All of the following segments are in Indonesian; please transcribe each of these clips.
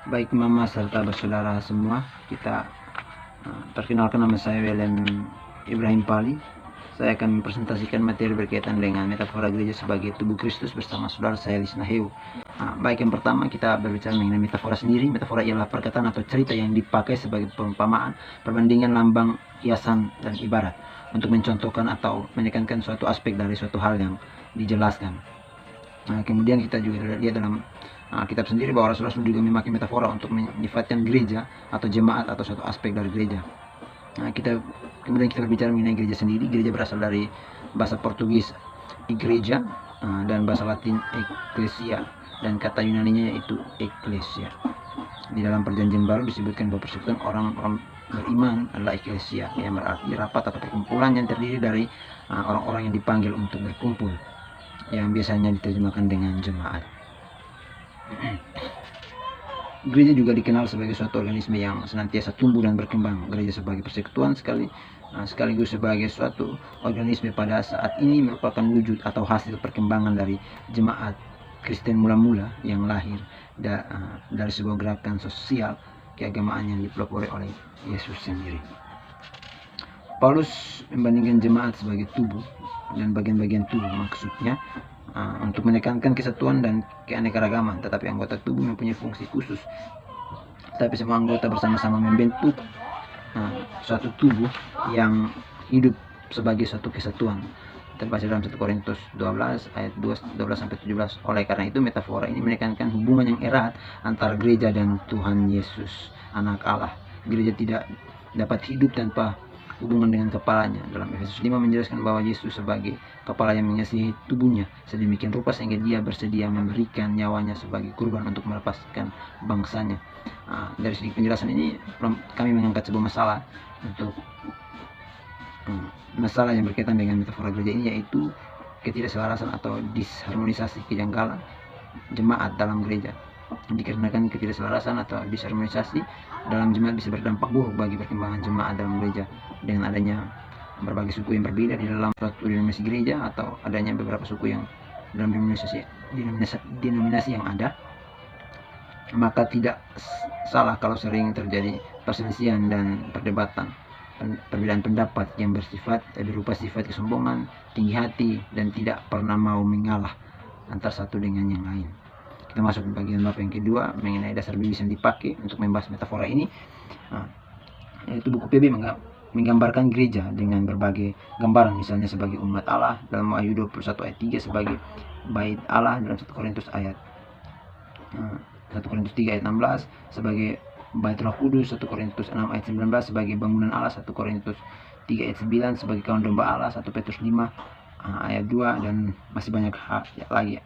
Baik Mama serta bersaudara semua, kita perkenalkan, nama saya William Ibrahim Pali. Saya akan mempresentasikan materi berkaitan dengan metafora gereja sebagai tubuh Kristus bersama saudara saya Lisna Heu. Baik, yang pertama kita berbicara mengenai metafora sendiri. Metafora ialah perkataan atau cerita yang dipakai sebagai perumpamaan, perbandingan, lambang, hiasan, dan ibarat untuk mencontohkan atau menekankan suatu aspek dari suatu hal yang dijelaskan. Kemudian kita juga lihat dalam kitab sendiri bahwa Rasul-Rasul juga memakai metafora untuk menyifatkan gereja atau jemaat atau suatu aspek dari gereja. Kemudian kita berbicara mengenai gereja sendiri. Gereja berasal dari bahasa Portugis igreja dan bahasa Latin ecclesia, dan kata Yunaninya yaitu ecclesia. Di dalam Perjanjian Baru disebutkan bahwa persekutuan orang-orang beriman adalah ecclesia, yang berarti rapat atau perkumpulan yang terdiri dari orang-orang yang dipanggil untuk berkumpul, yang biasanya diterjemahkan dengan jemaat. Gereja juga dikenal sebagai suatu organisme yang senantiasa tumbuh dan berkembang. Gereja sebagai persekutuan sekaligus sebagai suatu organisme pada saat ini merupakan wujud atau hasil perkembangan dari jemaat Kristen mula-mula yang lahir dari sebuah gerakan sosial keagamaan yang dipelopori oleh Yesus sendiri. Paulus membandingkan jemaat sebagai tubuh dan bagian-bagian tubuh, maksudnya untuk menekankan kesatuan dan keanekaragaman. Tetapi anggota tubuh mempunyai fungsi khusus, tapi semua anggota bersama-sama membentuk suatu tubuh yang hidup sebagai suatu kesatuan, terbaca dalam 1 Korintus 12 ayat 12-17. Oleh karena itu metafora ini menekankan hubungan yang erat antara gereja dan Tuhan Yesus, anak Allah. Gereja tidak dapat hidup tanpa hubungan dengan kepalanya. Dalam Efesus 5 menjelaskan bahwa Yesus sebagai kepala yang mengasihi tubuhnya sedemikian rupa sehingga dia bersedia memberikan nyawanya sebagai kurban untuk melepaskan bangsanya. Dari segi penjelasan ini kami mengangkat sebuah masalah masalah yang berkaitan dengan metafora gereja ini, yaitu ketidakselarasan atau disharmonisasi kejanggalan jemaat dalam gereja. Dikarenakan ketidakselarasan atau disharmonisasi dalam jemaat bisa berdampak buruk bagi perkembangan jemaat dalam gereja. Dengan adanya berbagai suku yang berbeda di dalam suatu denominasi gereja, atau adanya beberapa suku yang dalam denominasi yang ada, maka tidak salah kalau sering terjadi perselisihan dan perdebatan, perbedaan pendapat yang berupa sifat kesombongan, tinggi hati, dan tidak pernah mau mengalah antara satu dengan yang lain. Kita masuk ke bagian bab yang kedua mengenai dasar biblis yang dipakai untuk membahas metafora ini. Yaitu buku PB menggambarkan gereja dengan berbagai gambaran, misalnya sebagai umat Allah dalam Wahyu 21 ayat 3, sebagai bait Allah dalam 1 Korintus 3 ayat 16, sebagai bait Roh Kudus 1 Korintus 6 ayat 19, sebagai bangunan Allah 1 Korintus 3 ayat 9, sebagai kawan domba Allah 1 Petrus 5 ayat 2, dan masih banyak hal lagi.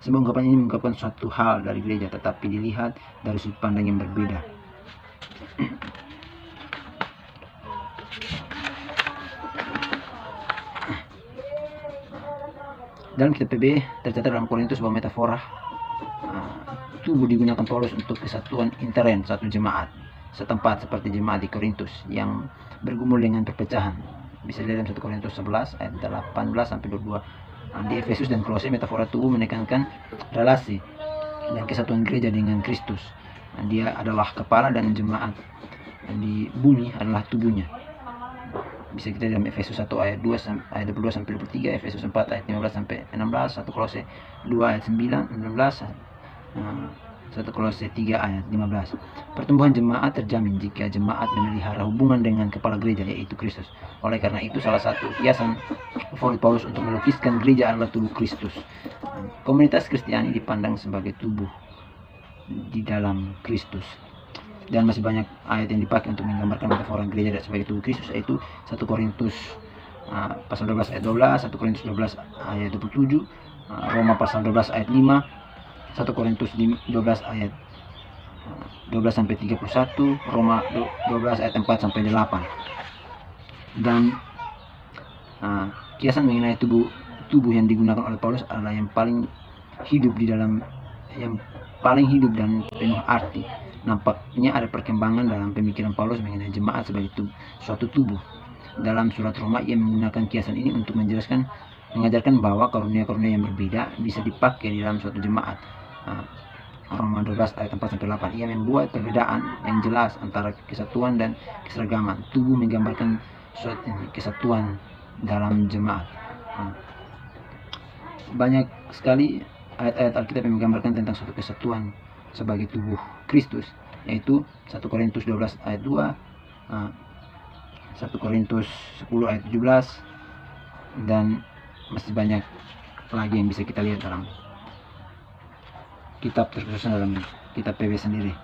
Semua ungkapan ini mengungkapkan suatu hal dari gereja, tetapi dilihat dari sudut pandang yang berbeda. Dalam kitab PB tercatat dalam Korintus bahwa metafora tubuh digunakan Paulus untuk kesatuan intern satu jemaat setempat, seperti jemaat di Korintus yang bergumul dengan perpecahan. Bisa dilihat dalam 1 Korintus 11 ayat 18-22. Di Efesus dan Kolose metafora tubuh menekankan relasi dan kesatuan gereja dengan Kristus. Dia adalah kepala dan jemaat di bumi adalah tubuhnya. Bisa kita dalam Efesus 1 ayat 22-23, Efesus 4 ayat 15-16, 1 Kolose 2 ayat 9-16, 1 Kolose 3 ayat 15. Pertumbuhan jemaat terjamin jika jemaat memelihara hubungan dengan kepala gereja, yaitu Kristus. Oleh karena itu, salah satu hiasan favorit Paulus untuk melukiskan gereja adalah tubuh Kristus. Komunitas Kristiani dipandang sebagai tubuh di dalam Kristus. Dan masih banyak ayat yang dipakai untuk menggambarkan metafora gereja sebagai tubuh Kristus, yaitu 1 Korintus pasal 12 ayat 12, 1 Korintus 12 ayat 27, Roma pasal 12 ayat 5, 1 Korintus 12 ayat 12-31, Roma 12 ayat 4-8. Dan kiasan mengenai tubuh yang digunakan oleh Paulus adalah yang paling hidup dan penuh arti. Nampaknya ada perkembangan dalam pemikiran Paulus mengenai jemaat sebagai suatu tubuh. Dalam surat Roma ia menggunakan kiasan ini untuk mengajarkan bahwa karunia-karunia yang berbeda bisa dipakai di dalam suatu jemaat. Roma 12 ayat 4-8. Ia membuat perbedaan yang jelas antara kesatuan dan keseragaman. Tubuh menggambarkan kesatuan dalam jemaat. Banyak sekali ayat-ayat Alkitab yang menggambarkan tentang suatu kesatuan sebagai tubuh Kristus, yaitu 1 Korintus 12 ayat 2, 1 Korintus 10 ayat 17, dan masih banyak lagi yang bisa kita lihat dalam kitab, terkhususnya dalam kitab PB sendiri.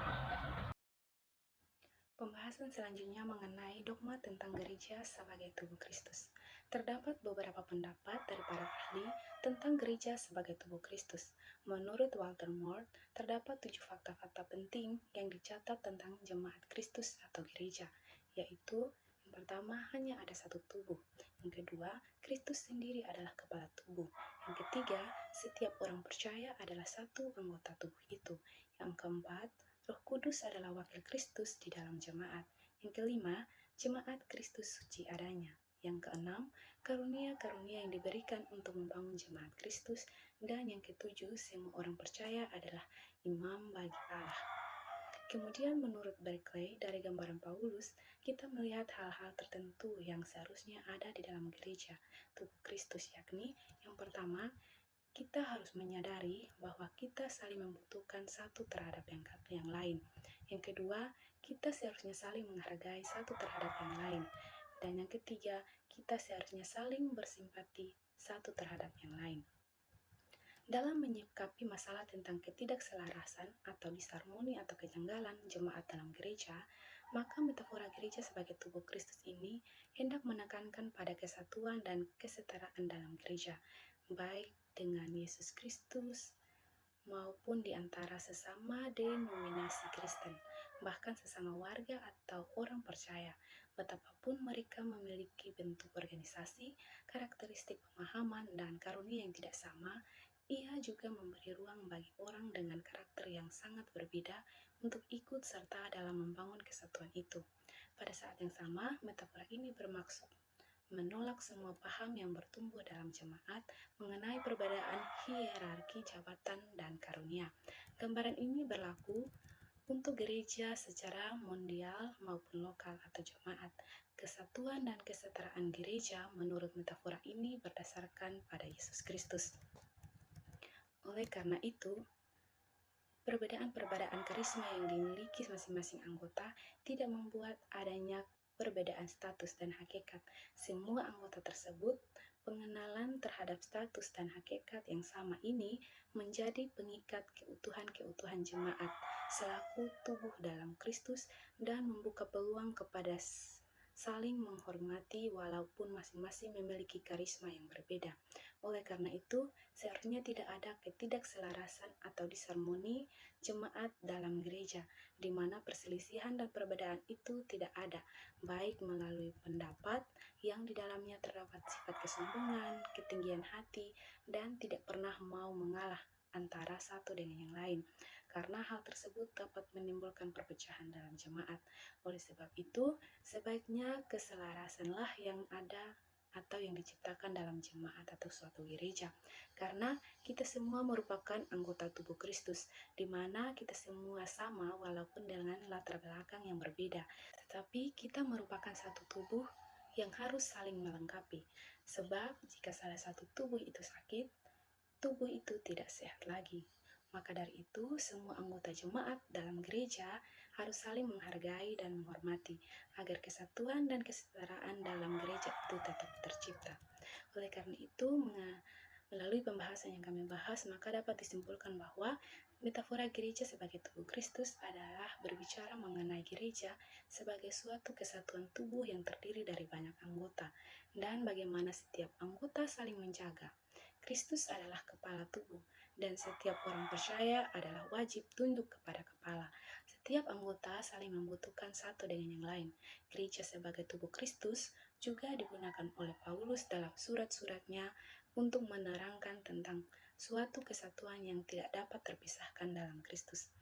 Pembahasan selanjutnya mengenai dogma tentang gereja sebagai tubuh Kristus. Terdapat beberapa pendapat dari para ahli tentang gereja sebagai tubuh Kristus. Menurut Walter Moore, terdapat 7 fakta-fakta penting yang dicatat tentang jemaat Kristus atau gereja, yaitu yang pertama, hanya ada satu tubuh. Yang kedua, Kristus sendiri adalah kepala tubuh. Yang ketiga, setiap orang percaya adalah satu anggota tubuh itu. Yang keempat, Roh Kudus adalah wakil Kristus di dalam jemaat. Yang kelima, jemaat Kristus suci adanya. Yang keenam, karunia-karunia yang diberikan untuk membangun jemaat Kristus. Dan yang ketujuh, semua orang percaya adalah imam bagi Allah. Kemudian menurut Berkeley, dari gambaran Paulus, kita melihat hal-hal tertentu yang seharusnya ada di dalam gereja tubuh Kristus, yakni yang pertama, kita harus menyadari bahwa kita saling membutuhkan satu terhadap yang lain. Yang kedua, kita seharusnya saling menghargai satu terhadap yang lain. Dan yang ketiga, kita seharusnya saling bersimpati satu terhadap yang lain. Dalam menyikapi masalah tentang ketidakselarasan atau disharmoni atau kejanggalan jemaat dalam gereja, maka metafora gereja sebagai tubuh Kristus ini hendak menekankan pada kesatuan dan kesetaraan dalam gereja, baik dengan Yesus Kristus maupun di antara sesama denominasi Kristen, bahkan sesama warga atau orang percaya. Betapapun mereka memiliki bentuk organisasi, karakteristik pemahaman, dan karunia yang tidak sama, ia juga memberi ruang bagi orang dengan karakter yang sangat berbeda untuk ikut serta dalam membangun kesatuan itu. Pada saat yang sama, metafora ini bermaksud menolak semua paham yang bertumbuh dalam jemaat mengenai perbedaan hierarki jabatan dan karunia. Gambaran ini berlaku untuk gereja secara mondial maupun lokal atau jemaat. Kesatuan dan kesetaraan gereja menurut metafora ini berdasarkan pada Yesus Kristus. Oleh karena itu, perbedaan-perbedaan karisma yang dimiliki masing-masing anggota tidak membuat adanya perbedaan status dan hakikat. Semua anggota tersebut, pengenalan terhadap status dan hakikat yang sama ini menjadi pengikat keutuhan-keutuhan jemaat selaku tubuh dalam Kristus dan membuka peluang kepada saling menghormati walaupun masing-masing memiliki karisma yang berbeda. Oleh karena itu, seharusnya tidak ada ketidakselarasan atau disharmoni jemaat dalam gereja, di mana perselisihan dan perbedaan itu tidak ada, baik melalui pendapat yang di dalamnya terdapat sifat kesombongan, ketinggian hati, dan tidak pernah mau mengalah antara satu dengan yang lain, karena hal tersebut dapat menimbulkan perpecahan dalam jemaat. Oleh sebab itu, sebaiknya keselarasanlah yang ada atau yang diciptakan dalam jemaat atau suatu gereja, karena kita semua merupakan anggota tubuh Kristus, di mana kita semua sama walaupun dengan latar belakang yang berbeda, tetapi kita merupakan satu tubuh yang harus saling melengkapi, sebab jika salah satu tubuh itu sakit, tubuh itu tidak sehat lagi. Maka dari itu, semua anggota jemaat dalam gereja harus saling menghargai dan menghormati, agar kesatuan dan kesetaraan dalam gereja itu tetap tercipta. Oleh karena itu, melalui pembahasan yang kami bahas, maka dapat disimpulkan bahwa metafora gereja sebagai tubuh Kristus adalah berbicara mengenai gereja sebagai suatu kesatuan tubuh yang terdiri dari banyak anggota, dan bagaimana setiap anggota saling menjaga. Kristus adalah kepala tubuh, dan setiap orang percaya adalah wajib tunduk kepada kepala. Setiap anggota saling membutuhkan satu dengan yang lain. Gereja sebagai tubuh Kristus juga digunakan oleh Paulus dalam surat-suratnya untuk menerangkan tentang suatu kesatuan yang tidak dapat terpisahkan dalam Kristus.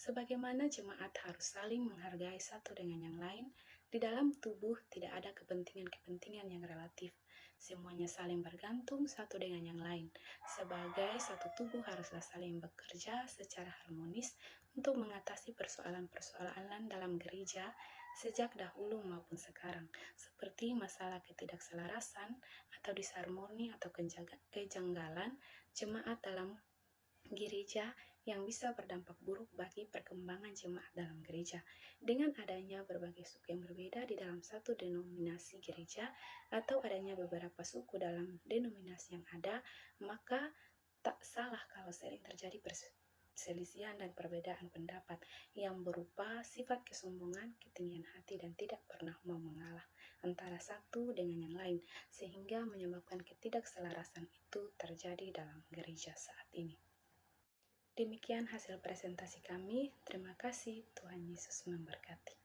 Sebagaimana jemaat harus saling menghargai satu dengan yang lain, di dalam tubuh tidak ada kepentingan-kepentingan yang relatif. Semuanya saling bergantung satu dengan yang lain. Sebagai satu tubuh haruslah saling bekerja secara harmonis untuk mengatasi persoalan-persoalan dalam gereja sejak dahulu maupun sekarang, seperti masalah ketidakselarasan atau disharmoni atau kejanggalan jemaat dalam gereja yang bisa berdampak buruk bagi perkembangan jemaat dalam gereja. Dengan adanya berbagai suku yang berbeda di dalam satu denominasi gereja atau adanya beberapa suku dalam denominasi yang ada, maka tak salah kalau sering terjadi perselisihan dan perbedaan pendapat yang berupa sifat kesombongan, ketinggian hati, dan tidak pernah mau mengalah antara satu dengan yang lain, sehingga menyebabkan ketidakselarasan itu terjadi dalam gereja saat ini. Demikian hasil presentasi kami. Terima kasih. Tuhan Yesus memberkati.